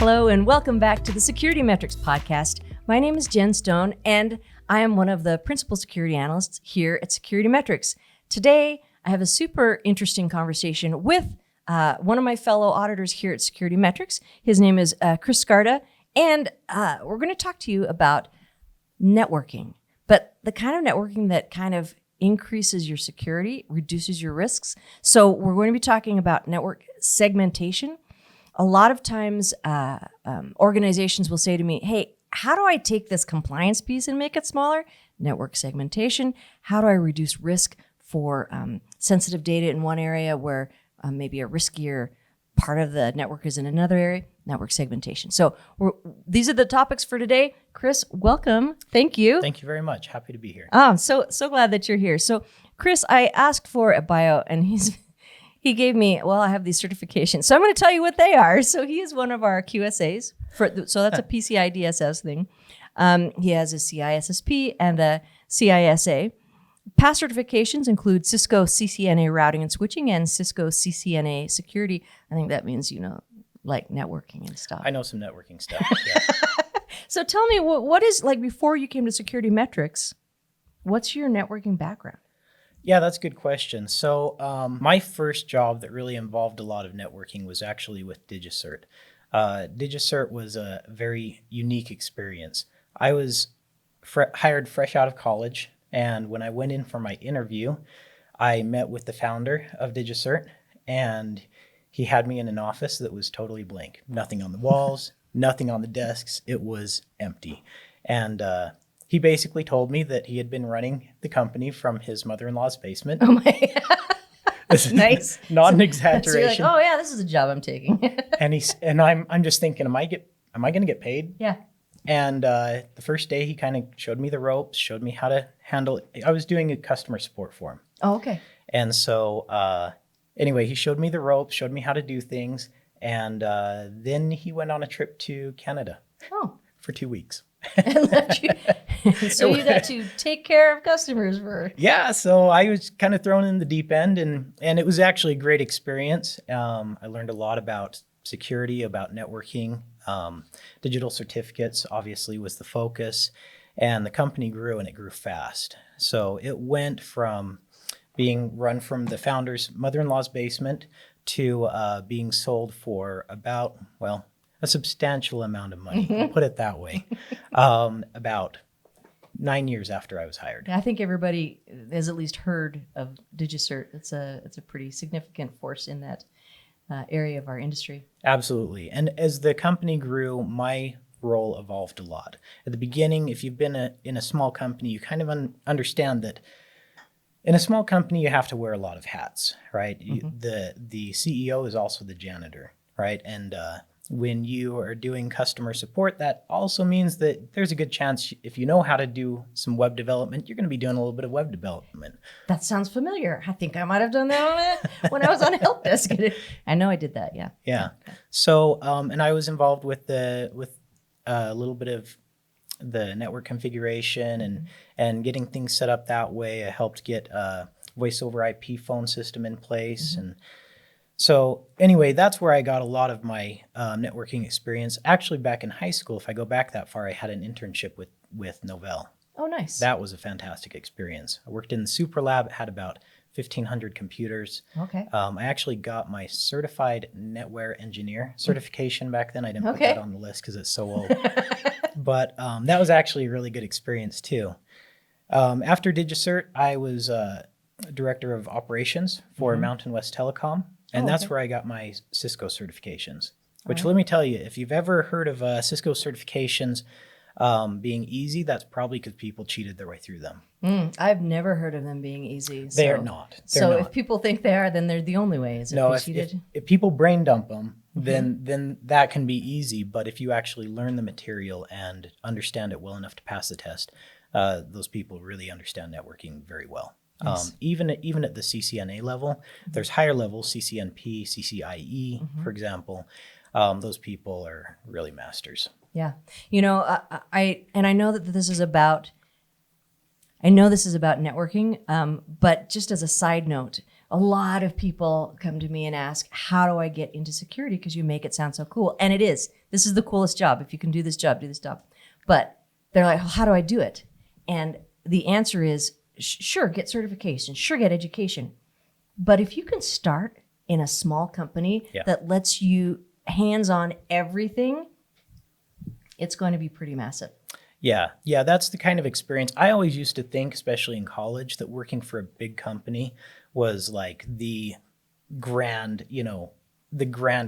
Hello and welcome back to the SecurityMetrics podcast. My name is Jen Stone and I am one of the principal security analysts here at SecurityMetrics. Today, I have a super interesting conversation with one of my fellow auditors here at SecurityMetrics. His name is Chris Skarda, and we're going to talk to you about networking, but the kind of networking that kind of increases your security, reduces your risks. So we're going to be talking about network segmentation. A lot of times, organizations will say to me, hey, how do I take this compliance piece and make it smaller? Network segmentation. How do I reduce risk for sensitive data in one area where maybe a riskier part of the network is in another area? Network segmentation. So these are the topics for today. Chris, welcome. Thank you. Thank you very much. Happy to be here. Oh, I'm so glad that you're here. So Chris, I asked for a bio and he gave me, well, I have these certifications. So I'm going to tell you what they are. So he is one of our QSAs. So that's a PCI DSS thing. He has a CISSP and a CISA. Past certifications include Cisco CCNA routing and switching and Cisco CCNA security. I think that means, like networking and stuff. I know some networking stuff. Yeah. So tell me, what is, like before you came to SecurityMetrics, what's your networking background? Yeah, that's a good question. So my first job that really involved a lot of networking was actually with DigiCert. DigiCert was a very unique experience. I was hired fresh out of college, and when I went in for my interview, I met with the founder of DigiCert, and he had me in an office that was totally blank. Nothing on the walls, nothing on the desks. It was empty. And he basically told me that he had been running the company from his mother-in-law's basement. Oh my! Nice. Not an exaggeration. So you're like, oh yeah, this is a job I'm taking. and I'm just thinking, am I going to get paid? Yeah. And the first day, he kind of showed me the ropes, showed me how to handle it. I was doing a customer support for him. Oh, okay. And so anyway, he showed me the ropes, showed me how to do things, and then he went on a trip to Canada for 2 weeks. And left you. So you got to take care of customers for... Yeah, so I was kind of thrown in the deep end, and it was actually a great experience. I learned a lot about security, about networking. Digital certificates obviously was the focus, and the company grew, and it grew fast. So it went from being run from the founder's mother-in-law's basement to being sold for about, a substantial amount of money, we'll put it that way, about 9 years after I was hired. I think everybody has at least heard of DigiCert. It's a pretty significant force in that area of our industry. Absolutely. And as the company grew, my role evolved a lot. At the beginning, if you've been in a small company, you kind of understand that in a small company, you have to wear a lot of hats, right? Mm-hmm. The CEO is also the janitor, right? And when you are doing customer support, that also means that there's a good chance if you know how to do some web development, you're going to be doing a little bit of web development. That sounds familiar. I think I might have done that when I was on a help desk. I know I did that, yeah. Yeah. Okay. So, and I was involved with a little bit of the network configuration and getting things set up that way. I helped get a voice over IP phone system in place. Mm-hmm. And so anyway, that's where I got a lot of my networking experience. Actually, back in high school, if I go back that far, I had an internship with Novell. Oh, nice. That was a fantastic experience. I worked in the super lab. It had about 1,500 computers. Okay. I actually got my certified netware engineer certification back then. I didn't put that on the list because it's so old. But that was actually a really good experience too. After DigiCert, I was director of operations for Mountain West Telecom. And that's where I got my Cisco certifications, which let me tell you, if you've ever heard of Cisco certifications being easy, that's probably because people cheated their way through them. I've never heard of them being easy. They are not. So if people think they are, then they're the only way. If people brain dump them, then that can be easy. But if you actually learn the material and understand it well enough to pass the test, those people really understand networking very well. Nice. Even at the CCNA level, there's higher levels, CCNP, CCIE, for example. Those people are really masters. Yeah. I know that this is about networking, but just as a side note, a lot of people come to me and ask, how do I get into security? Because you make it sound so cool. And it is. This is the coolest job. If you can do this job, do this job. But they're like, how do I do it? And the answer is, sure, get certification, sure, get education. But if you can start in a small company that lets you hands-on everything, it's going to be pretty massive. Yeah, that's the kind of experience. I always used to think, especially in college, that working for a big company was like the grand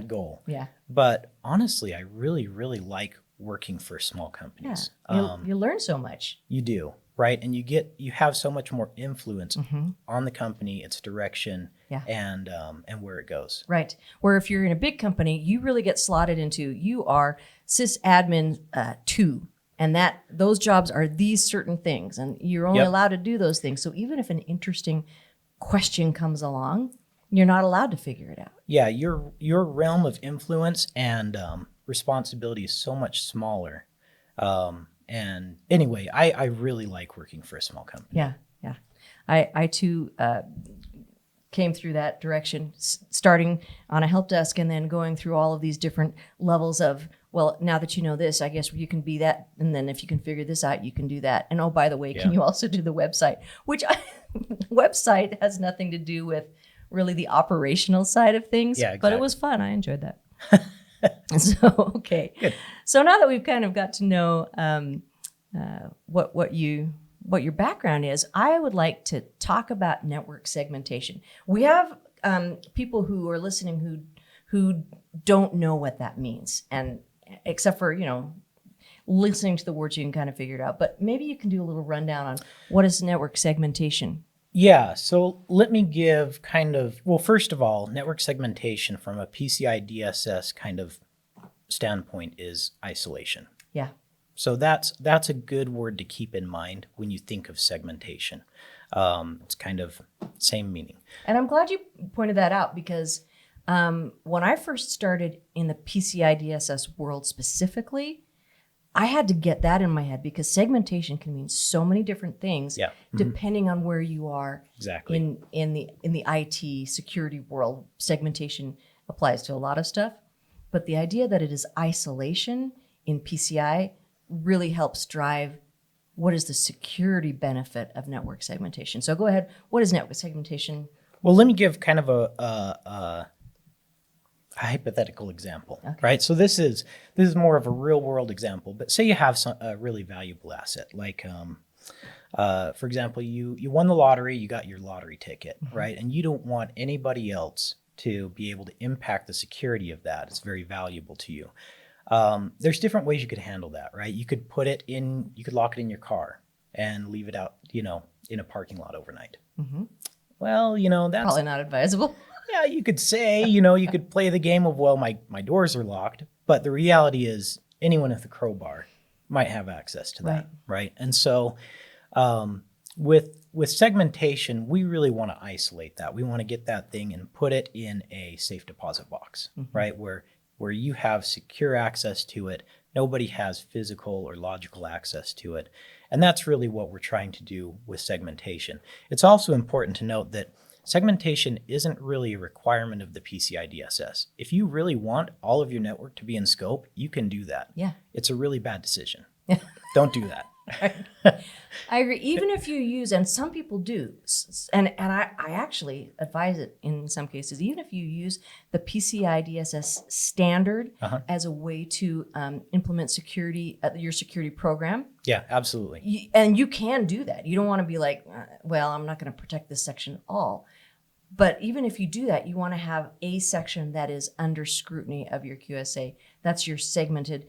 goal. Yeah. But honestly, I really, really like working for small companies. Yeah. You learn so much. You do, right? And you have so much more influence on the company, its direction, and where it goes. Right. Where if you're in a big company, you really get slotted into, you are sysadmin 2. And those jobs are these certain things, and you're only allowed to do those things. So even if an interesting question comes along, you're not allowed to figure it out. Yeah, your realm of influence and responsibility is so much smaller. And anyway, I really like working for a small company. Yeah. I too came through that direction, starting on a help desk and then going through all of these different levels of, well, now that you know this, I guess you can be that. And then if you can figure this out, you can do that. And oh, by the way, can you also do the website? Website has nothing to do with really the operational side of things. Yeah, exactly. But it was fun. I enjoyed that. So, okay. Good. So now that we've kind of got to know what your background is, I would like to talk about network segmentation. We have people who are listening who don't know what that means, and except for listening to the words, you can kind of figure it out. But maybe you can do a little rundown on what is network segmentation. Yeah, so let me give first of all, network segmentation from a PCI DSS kind of standpoint is isolation. Yeah. So that's a good word to keep in mind when you think of segmentation. It's kind of same meaning. And I'm glad you pointed that out, because when I first started in the PCI DSS world specifically, I had to get that in my head, because segmentation can mean so many different things depending on where you are. Exactly. In the IT security world. Segmentation applies to a lot of stuff, but the idea that it is isolation in PCI really helps drive what is the security benefit of network segmentation. So go ahead. What is network segmentation? Well, let me give kind of a hypothetical example, right? So this is more of a real world example, but say you have a really valuable asset, like, for example, you won the lottery, you got your lottery ticket, right? And you don't want anybody else to be able to impact the security of that. It's very valuable to you. There's different ways you could handle that, right? You could you could lock it in your car and leave it out, in a parking lot overnight. Well, that's probably not advisable. Yeah, you could say, you could play the game of, well, my doors are locked, but the reality is anyone with a crowbar might have access to that, right? And so with segmentation, we really want to isolate that. We want to get that thing and put it in a safe deposit box, right? Where you have secure access to it. Nobody has physical or logical access to it. And that's really what we're trying to do with segmentation. It's also important to note that segmentation isn't really a requirement of the PCI DSS. If you really want all of your network to be in scope, you can do that. Yeah. It's a really bad decision. Don't do that. I agree. Even if you use, and some people do, and I actually advise it in some cases, even if you use the PCI DSS standard as a way to implement security, your security program. Yeah, absolutely. And you can do that. You don't want to be like, well, I'm not going to protect this section at all. But even if you do that, you want to have a section that is under scrutiny of your QSA. That's your segmented,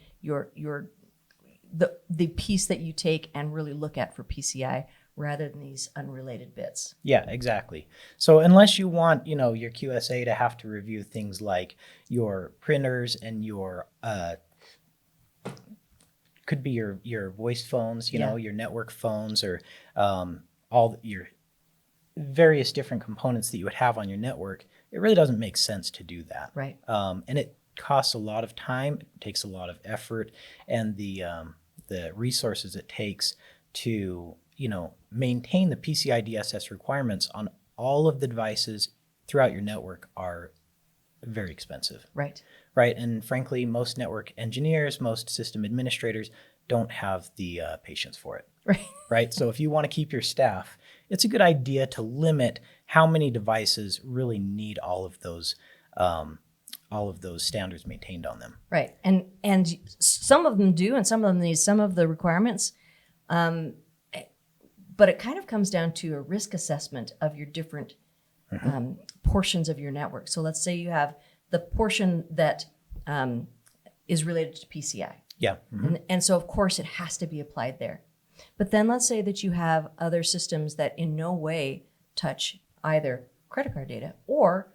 the piece that you take and really look at for PCI rather than these unrelated bits. Yeah, exactly. So unless you want, your QSA to have to review things like your printers and your could be your voice phones, your network phones, or all your various different components that you would have on your network, it really doesn't make sense to do that. Right. And it costs a lot of time, it takes a lot of effort, and the resources it takes to, maintain the PCI DSS requirements on all of the devices throughout your network are very expensive. Right. Right. And frankly, most network engineers, most system administrators don't have the patience for it. Right. Right. So if you want to keep your staff, it's a good idea to limit how many devices really need all of those standards maintained on them. Right. And some of them do, and some of them need some of the requirements. But it kind of comes down to a risk assessment of your different portions of your network. So let's say you have the portion that is related to PCI. Yeah. And so, of course, it has to be applied there. But then let's say that you have other systems that in no way touch either credit card data or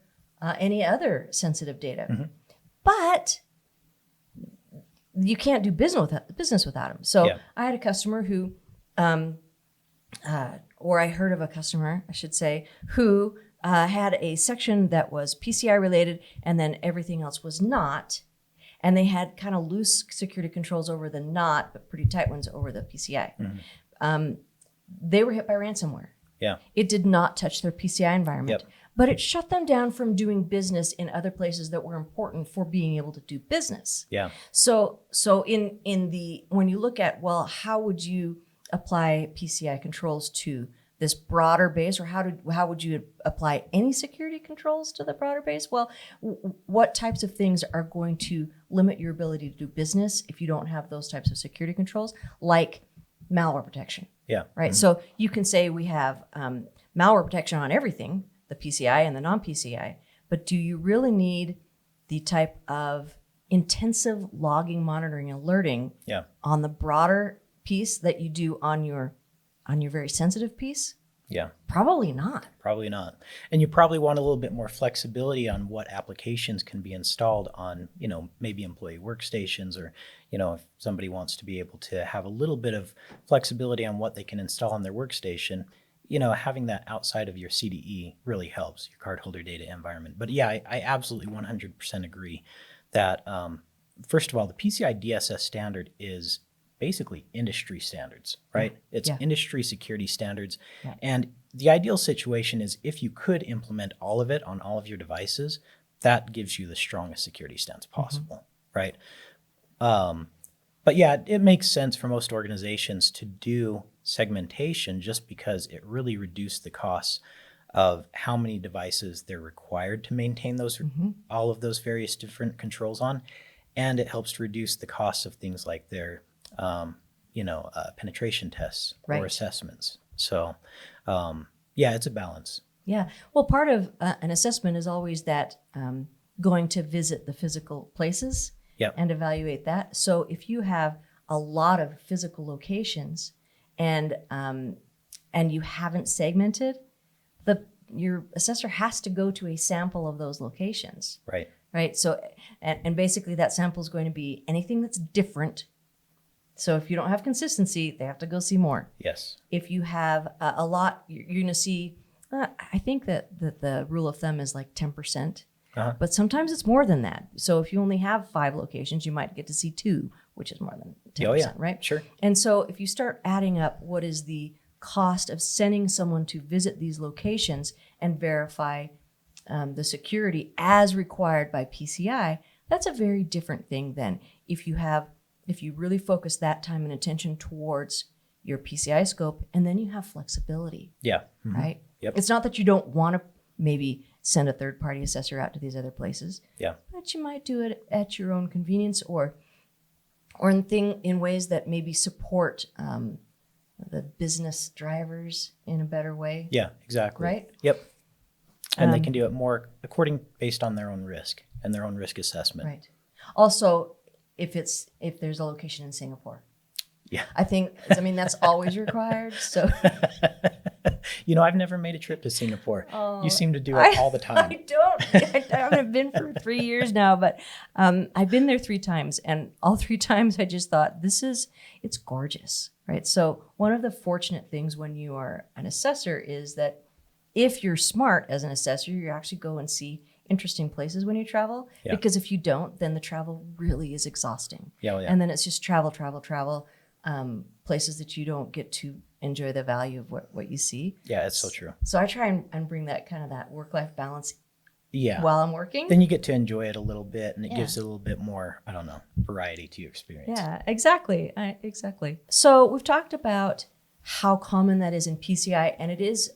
any other sensitive data. But you can't do business without them. So I had a customer who, or I heard of a customer, I should say, who had a section that was PCI related and then everything else was not. And they had kind of loose security controls over the not, but pretty tight ones over the PCI. They were hit by ransomware. Yeah. It did not touch their PCI environment, but it shut them down from doing business in other places that were important for being able to do business. Yeah. So when you look at, well, how would you apply PCI controls to this broader base, or how would you apply any security controls to the broader base? Well, what types of things are going to limit your ability to do business if you don't have those types of security controls, like malware protection? Yeah. Right. So you can say we have malware protection on everything, the PCI and the non-PCI, but do you really need the type of intensive logging, monitoring, alerting on the broader piece that you do on your very sensitive piece? Yeah. Probably not. Probably not. And you probably want a little bit more flexibility on what applications can be installed on, maybe employee workstations, or, if somebody wants to be able to have a little bit of flexibility on what they can install on their workstation, having that outside of your CDE really helps your cardholder data environment. But yeah, I absolutely 100% agree that, first of all, the PCI DSS standard is basically industry standards, right? It's industry security standards. Yeah. And the ideal situation is if you could implement all of it on all of your devices, that gives you the strongest security stance possible, right? But yeah, it makes sense for most organizations to do segmentation just because it really reduced the costs of how many devices they're required to maintain those all of those various different controls on. And it helps to reduce the costs of things like their penetration tests or assessments. So, it's a balance. Yeah. Well, part of an assessment is always that going to visit the physical places and evaluate that. So if you have a lot of physical locations and you haven't segmented, your assessor has to go to a sample of those locations. Right. So, and basically that sample is going to be anything that's different. So if you don't have consistency, they have to go see more. Yes. If you have a lot, you're going to see, I think that the rule of thumb is like 10%, but sometimes it's more than that. So if you only have 5 locations, you might get to see 2, which is more than 10%, right? Sure. And so if you start adding up what is the cost of sending someone to visit these locations and verify the security as required by PCI, that's a very different thing than if you really focus that time and attention towards your PCI scope, and then you have flexibility. Yeah. Right? Yep. It's not that you don't want to maybe send a third-party assessor out to these other places. Yeah. But you might do it at your own convenience or in ways that maybe support the business drivers in a better way. Yeah, exactly. Right? Yep. And they can do it more based on their own risk and their own risk assessment. Right. Also, if there's a location in Singapore. Yeah. That's always required. So I've never made a trip to Singapore. You seem to do it all the time. I haven't been for 3 years now, but I've been there 3 times, and all 3 times I just thought it's gorgeous, right? So one of the fortunate things when you are an assessor is that if you're smart as an assessor, you actually go and see interesting places when you travel, because if you don't, then the travel really is exhausting. And then it's just travel, places that you don't get to enjoy the value of what you see. Yeah, it's so true. So I try and bring that kind of that work-life balance Yeah. while I'm working. Then you get to enjoy it a little bit, and it Yeah. gives it a little bit more, I don't know, variety to your experience. Yeah, exactly. Exactly. So we've talked about how common that is in PCI, and it is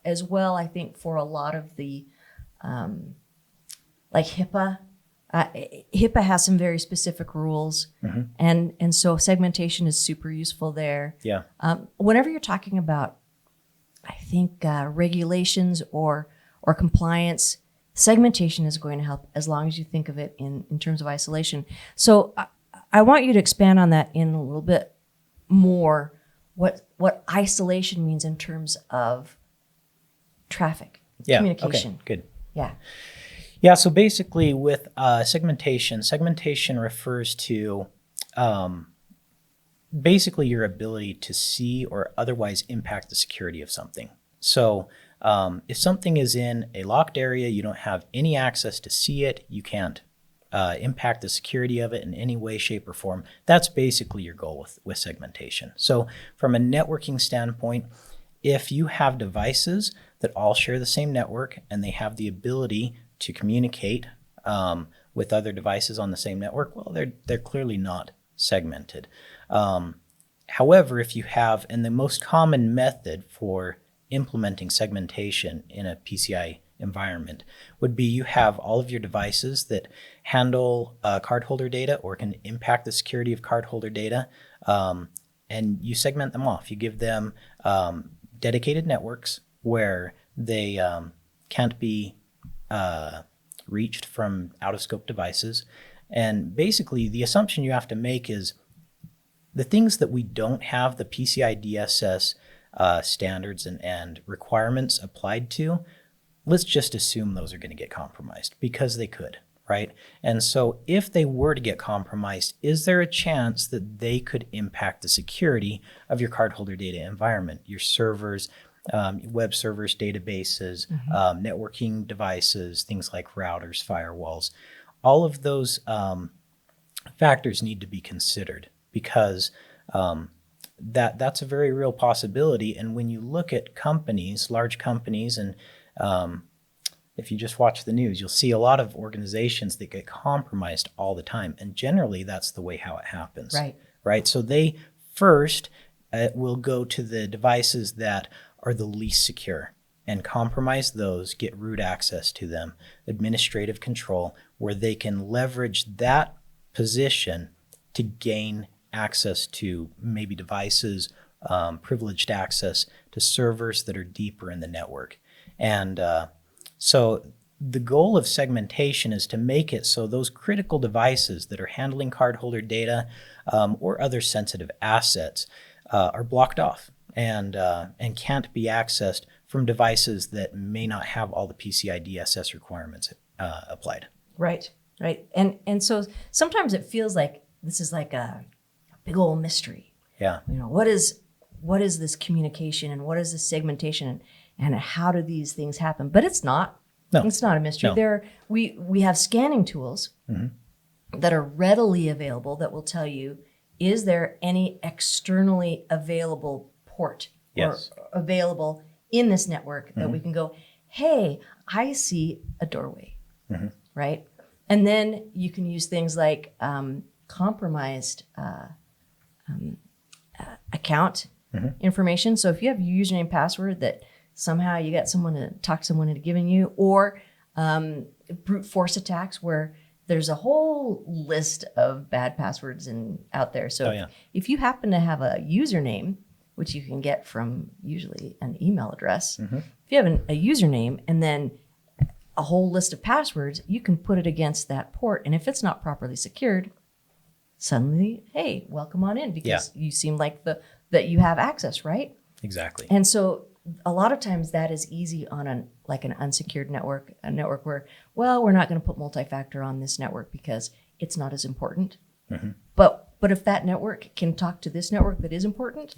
as well, I think, for a lot of the, like HIPAA. HIPAA has some very specific rules, and so segmentation is super useful there. Yeah. Whenever you're talking about, I think, regulations or compliance, segmentation is going to help as long as you think of it in terms of isolation. So I want you to expand on that in a little bit more, what isolation means in terms of traffic, communication. Okay, good. Yeah. Yeah, so basically with segmentation refers to basically your ability to see or otherwise impact the security of something. So if something is in a locked area, you don't have any access to see it, you can't impact the security of it in any way, shape, or form. That's basically your goal with segmentation. So from a networking standpoint, if you have devices that all share the same network and they have the ability to communicate with other devices on the same network, well, they're clearly not segmented. However, if you have, and the most common method for implementing segmentation in a PCI environment would be you have all of your devices that handle cardholder data or can impact the security of cardholder data, and you segment them off. You give them dedicated networks where they can't be reached from out-of-scope devices. And basically, the assumption you have to make is the things that we don't have the PCI DSS standards and requirements applied to, let's just assume those are going to get compromised because they could, right? And so if they were to get compromised, is there a chance that they could impact the security of your cardholder data environment, your servers, web servers, databases, networking devices, things like routers, firewalls? All of those factors need to be considered because that's a very real possibility. And when you look at companies, large companies, and if you just watch the news, you'll see a lot of organizations that get compromised all the time. And generally, that's the way how it happens. Right. So they first will go to the devices that are the least secure and compromise those, get root access to them, administrative control, where they can leverage that position to gain access to maybe devices, privileged access to servers that are deeper in the network. And so the goal of segmentation is to make it so those critical devices that are handling cardholder data or other sensitive assets are blocked off and can't be accessed from devices that may not have all the PCI DSS requirements applied. Right. And so sometimes it feels like this is like a big old mystery. Yeah. You know, what is this communication and what is this segmentation and how do these things happen? But it's not. No. It's not a mystery. No. We have scanning tools that are readily available that will tell you, is there any externally available port or available in this network that we can go, hey, I see a doorway, right? And then you can use things like compromised account information. So if you have your username password that somehow you got someone to talk someone into giving you, or brute force attacks where there's a whole list of bad passwords out there. So if you happen to have a username, which you can get from usually an email address, if you have a username and then a whole list of passwords, you can put it against that port. And if it's not properly secured, suddenly, hey, welcome on in because you seem like that you have access, right? Exactly. And so a lot of times that is easy on an unsecured network, a network where, well, we're not going to put multi-factor on this network because it's not as important. But if that network can talk to this network that is important,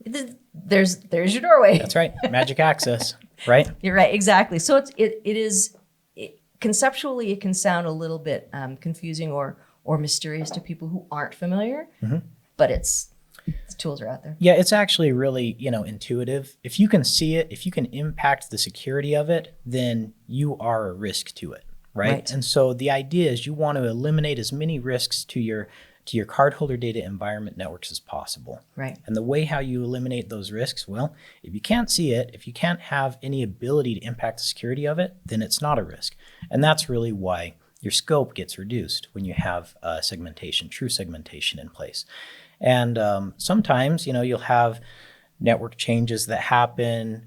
there's your doorway. That's right. Magic access, right? You're right. Exactly. So it is conceptually, it can sound a little bit confusing or mysterious to people who aren't familiar, but it's The tools are out there. Yeah, it's actually really, intuitive. If you can see it, if you can impact the security of it, then you are a risk to it, right? And so the idea is you want to eliminate as many risks to your cardholder data environment networks as possible. Right. And the way how you eliminate those risks, well, if you can't see it, if you can't have any ability to impact the security of it, then it's not a risk. And that's really why your scope gets reduced when you have segmentation, true segmentation in place. And sometimes, you'll have network changes that happen.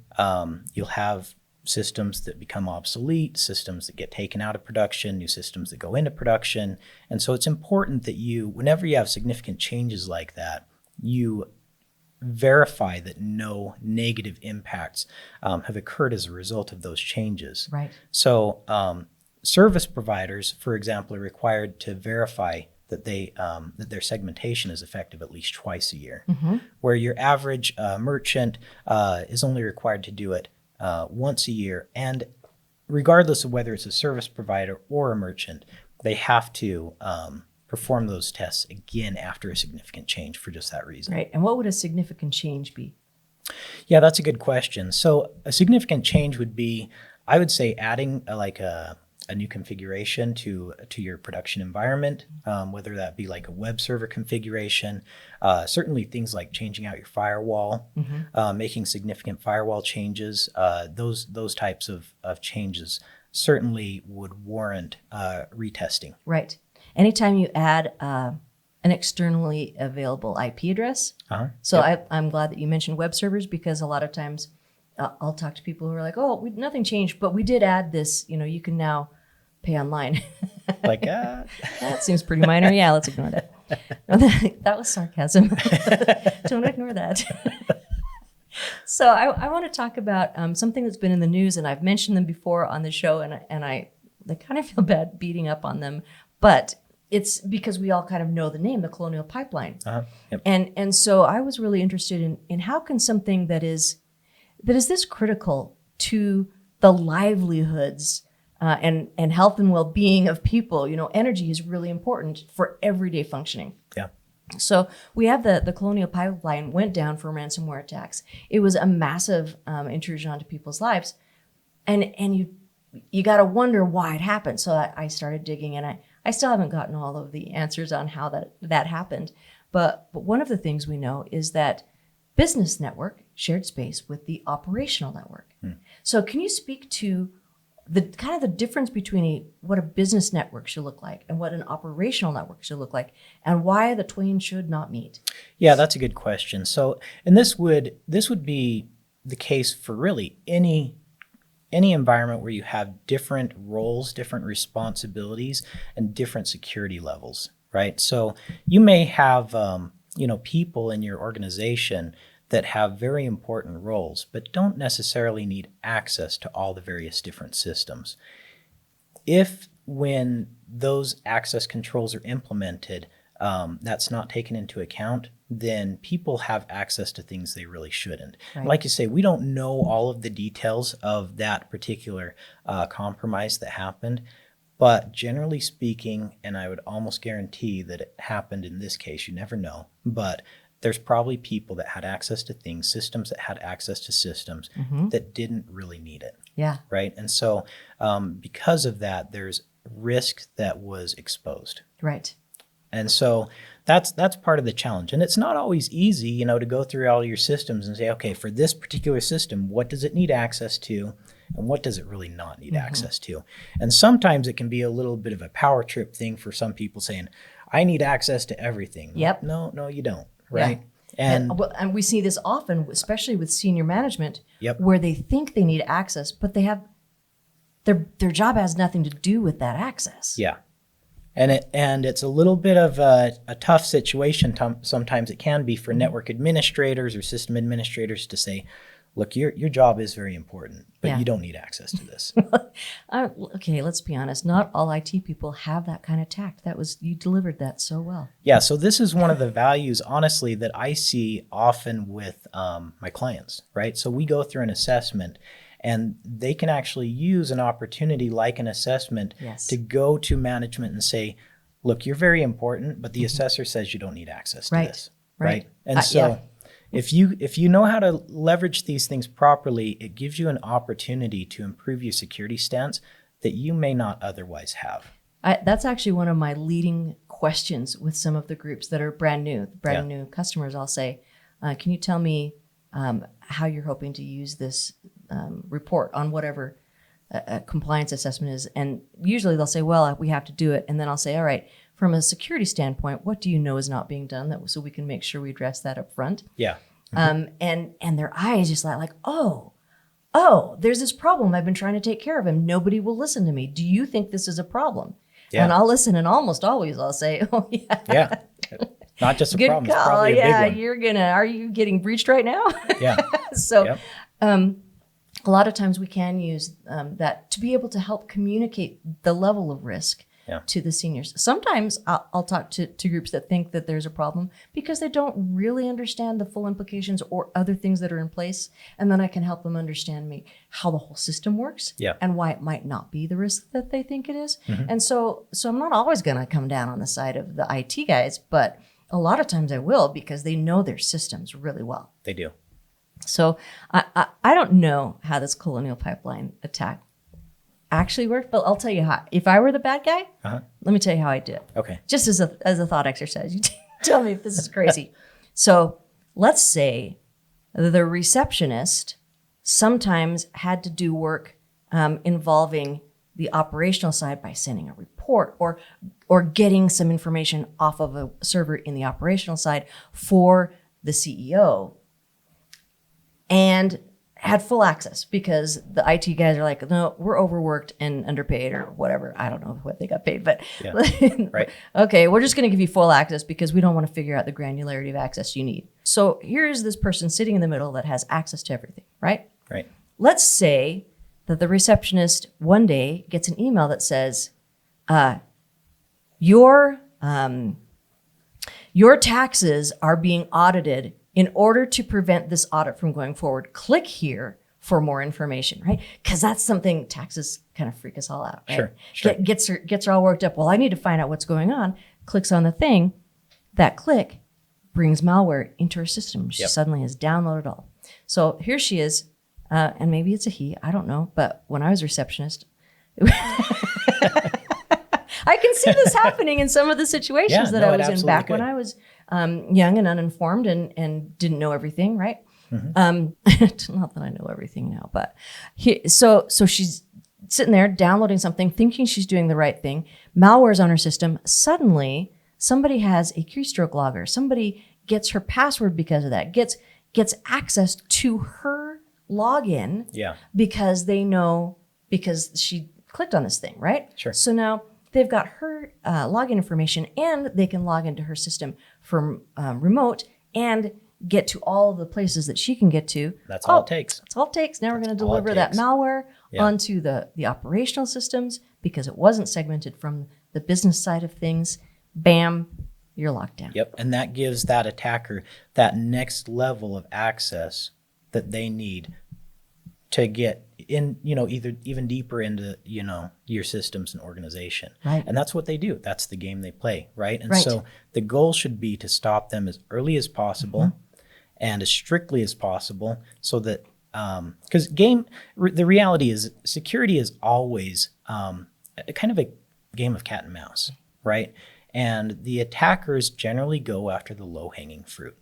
You'll have systems that become obsolete, systems that get taken out of production, new systems that go into production. And so it's important that whenever you have significant changes like that, you verify that no negative impacts have occurred as a result of those changes. Right. So service providers, for example, are required to verify that that their segmentation is effective at least twice a year, where your average merchant is only required to do it once a year. And regardless of whether it's a service provider or a merchant, they have to perform those tests again after a significant change for just that reason. Right. And what would a significant change be? Yeah, that's a good question. So a significant change would be, I would say, adding a new configuration to your production environment, whether that be like a web server configuration, certainly things like changing out your firewall, making significant firewall changes. Those types of changes certainly would warrant retesting. Right. Anytime you add an externally available IP address. So I'm glad that you mentioned web servers, because a lot of times I'll talk to people who are like, oh, nothing changed, but we did add this, you can now pay online. Like, that seems pretty minor. Yeah, let's ignore that. That was sarcasm. Don't ignore that. So I want to talk about something that's been in the news, and I've mentioned them before on the show, and I kind of feel bad beating up on them, but it's because we all kind of know the name, the Colonial Pipeline. Yep. And so I was really interested in how can something that is this critical to the livelihoods and health and well-being of people. Energy is really important for everyday functioning. Yeah. So we have the Colonial Pipeline went down for ransomware attacks. It was a massive intrusion onto people's lives, and you got to wonder why it happened. So I started digging, and I still haven't gotten all of the answers on how that happened. But one of the things we know is that business network shared space with the operational network. So can you speak to the kind of the difference between what a business network should look like and what an operational network should look like, and why the twain should not meet? Yeah, that's a good question. So, and this would be the case for really any environment where you have different roles, different responsibilities, and different security levels, right? So you may have people in your organization that have very important roles, but don't necessarily need access to all the various different systems. If when those access controls are implemented, that's not taken into account, then people have access to things they really shouldn't. Right. Like you say, we don't know all of the details of that particular compromise that happened, but generally speaking, and I would almost guarantee that it happened in this case, you never know, but there's probably people that had access to things, systems that had access to systems that didn't really need it. Yeah. Right. And so because of that, there's risk that was exposed. Right. And so that's part of the challenge. And it's not always easy, to go through all your systems and say, okay, for this particular system, what does it need access to? And what does it really not need access to? And sometimes it can be a little bit of a power trip thing for some people saying, I need access to everything. Yep. No, you don't. Right. Yeah. And we see this often, especially with senior management, where they think they need access, but they have their job has nothing to do with that access. Yeah. And it's a little bit of a tough situation. Sometimes it can be for network administrators or system administrators to say, look, your job is very important, but you don't need access to this. Okay, let's be honest. Not all IT people have that kind of tact. You delivered that so well. Yeah, so this is one of the values, honestly, that I see often with my clients, right? So we go through an assessment, and they can actually use an opportunity like an assessment to go to management and say, look, you're very important, but the assessor says you don't need access to this. right? And so if you know how to leverage these things properly, it gives you an opportunity to improve your security stance that you may not otherwise have. That's actually one of my leading questions with some of the groups that are brand new customers. I'll say, can you tell me how you're hoping to use this report on whatever compliance assessment is? And usually they'll say, well, we have to do it. And then I'll say, all right, from a security standpoint, what do you know is not being done so we can make sure we address that up front? Yeah. And their eyes just like, oh, there's this problem I've been trying to take care of, and nobody will listen to me. Do you think this is a problem? Yeah. And I'll listen, and almost always I'll say, oh, yeah. Yeah. Not just a Good problem, call. it's probably a big one. Are you getting breached right now? Yeah. So a lot of times we can use that to be able to help communicate the level of risk to the seniors. Sometimes I'll talk to groups that think that there's a problem because they don't really understand the full implications or other things that are in place. And then I can help them understand how the whole system works and why it might not be the risk that they think it is. And so I'm not always going to come down on the side of the IT guys, but a lot of times I will because they know their systems really well. They do. So I don't know how this Colonial Pipeline attack actually worked, but I'll tell you how. If I were the bad guy, let me tell you how I did it. Okay. Just as a thought exercise. You tell me if this is crazy. So let's say the receptionist sometimes had to do work involving the operational side by sending a report or getting some information off of a server in the operational side for the CEO, and had full access because the IT guys are like, no, we're overworked and underpaid or whatever. I don't know what they got paid, but right. Okay, we're just going to give you full access because we don't want to figure out the granularity of access you need. So here's this person sitting in the middle that has access to everything, right? Right. Let's say that the receptionist one day gets an email that says, your taxes are being audited. In order to prevent this audit from going forward, click here for more information, right? Because that's something taxes kind of freak us all out, right? Sure. Gets her all worked up. Well, I need to find out what's going on. Clicks on the thing. That click brings malware into her system. She suddenly has downloaded all. So here she is, and maybe it's a he, I don't know. But when I was receptionist, I can see this happening in some of the situations I was in back when I was young and uninformed and didn't know everything, right? Not that I know everything now, but so she's sitting there downloading something, thinking she's doing the right thing. Malware's on her system. Suddenly, somebody has a keystroke logger. Somebody gets her password because of that. Gets access to her login because they know because she clicked on this thing, right? Sure. So now they've got her login information, and they can log into her system from remote and get to all of the places that she can get to. That's all it takes. That's all it takes. Now we're going to deliver that malware onto the operational systems because it wasn't segmented from the business side of things. Bam, you're locked down. Yep, and that gives that attacker that next level of access that they need to get in, either even deeper into, your systems and organization. Right. And that's what they do. That's the game they play, right? And so the goal should be to stop them as early as possible and as strictly as possible so that, because the reality is security is always kind of a game of cat and mouse, right? And the attackers generally go after the low-hanging fruit.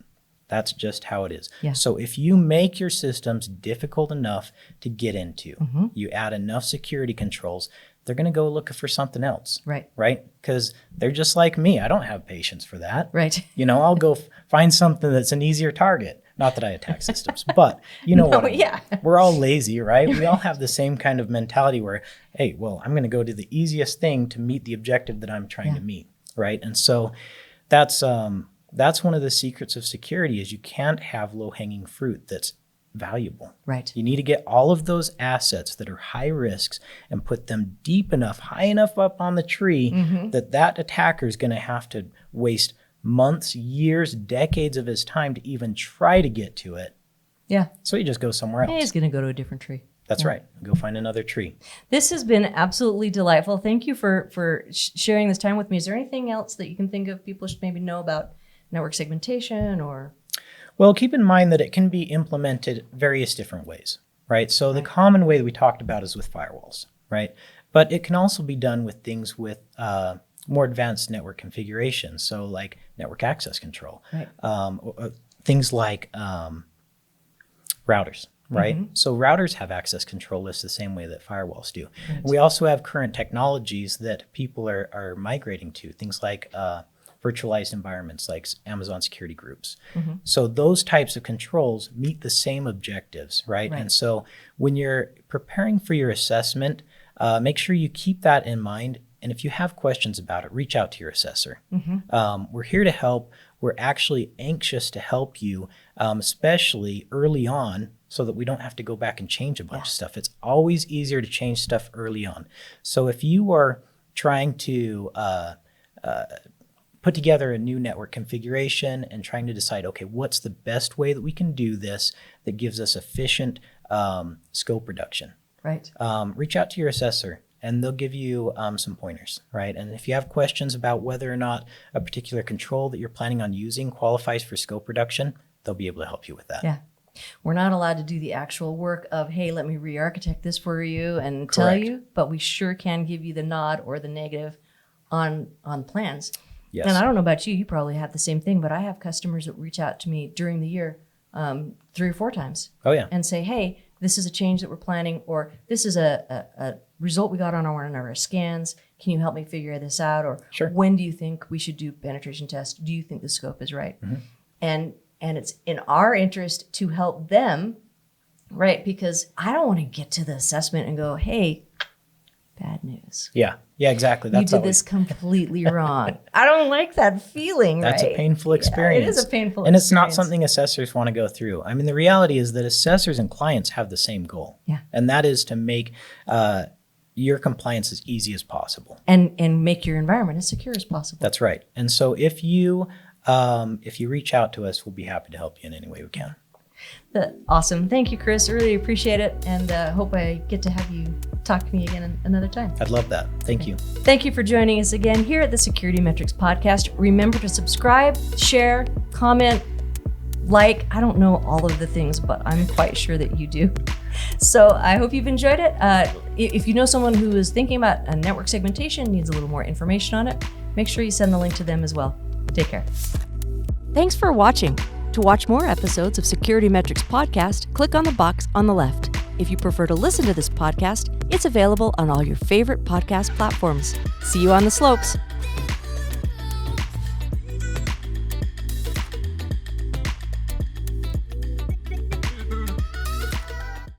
That's just how it is. Yeah. So if you make your systems difficult enough to get into, you add enough security controls, they're going to go look for something else. Right. Right? Because they're just like me. I don't have patience for that. Right. I'll go find something that's an easier target. Not that I attack systems, but you know what I mean. Yeah. We're all lazy, right? We all have the same kind of mentality where, hey, well, I'm going to go to the easiest thing to meet the objective that I'm trying to meet, right? And so that's one of the secrets of security is you can't have low-hanging fruit that's valuable. Right. You need to get all of those assets that are high risks and put them deep enough, high enough up on the tree that attacker is going to have to waste months, years, decades of his time to even try to get to it. Yeah. So he just goes somewhere else. He's going to go to a different tree. That's right. Go find another tree. This has been absolutely delightful. Thank you for sharing this time with me. Is there anything else that you can think of people should maybe know about network segmentation or? Well, keep in mind that it can be implemented various different ways, right? So the common way that we talked about is with firewalls, right? But it can also be done with things with more advanced network configuration. So like network access control, things like routers, right? So routers have access control lists the same way that firewalls do. Right. We also have current technologies that people are migrating to, things like virtualized environments like Amazon Security Groups. So those types of controls meet the same objectives, right? And so when you're preparing for your assessment, make sure you keep that in mind. And if you have questions about it, reach out to your assessor. We're here to help. We're actually anxious to help you, especially early on, so that we don't have to go back and change a bunch of stuff. It's always easier to change stuff early on. So if you are trying to put together a new network configuration and trying to decide, okay, what's the best way that we can do this that gives us efficient scope reduction? Reach out to your assessor and they'll give you some pointers, right? And if you have questions about whether or not a particular control that you're planning on using qualifies for scope reduction, they'll be able to help you with that. Yeah. We're not allowed to do the actual work of, hey, let me re-architect this for you and tell you, but we sure can give you the nod or the negative on plans. Yes. And I don't know about you, you probably have the same thing, but I have customers that reach out to me during the year 3 or 4 times. And say, hey, this is a change that we're planning, or this is a result we got on one of our scans. Can you help me figure this out? Or when do you think we should do penetration tests? Do you think the scope is right? And it's in our interest to help them, right? Because I don't want to get to the assessment and go, hey, bad news. Yeah, exactly. That's you did this completely wrong. I don't like that feeling, That's a painful experience. It is a painful experience. And it's not something assessors want to go through. I mean, the reality is that assessors and clients have the same goal. And that is to make your compliance as easy as possible. And make your environment as secure as possible. That's right. And so if you reach out to us, we'll be happy to help you in any way we can. Awesome. Thank you, Chris. I really appreciate it. And hope I get to have you talk to me again another time. I'd love that. Thank you. Thank you for joining us again here at the SecurityMetrics podcast. Remember to subscribe, share, comment, like. I don't know all of the things, but I'm quite sure that you do. So I hope you've enjoyed it. If you know someone who is thinking about a network segmentation, needs a little more information on it, make sure you send the link to them as well. Take care. Thanks for watching. To watch more episodes of SecurityMetrics podcast, click on the box on the left. If you prefer to listen to this podcast, it's available on all your favorite podcast platforms. See you on the slopes.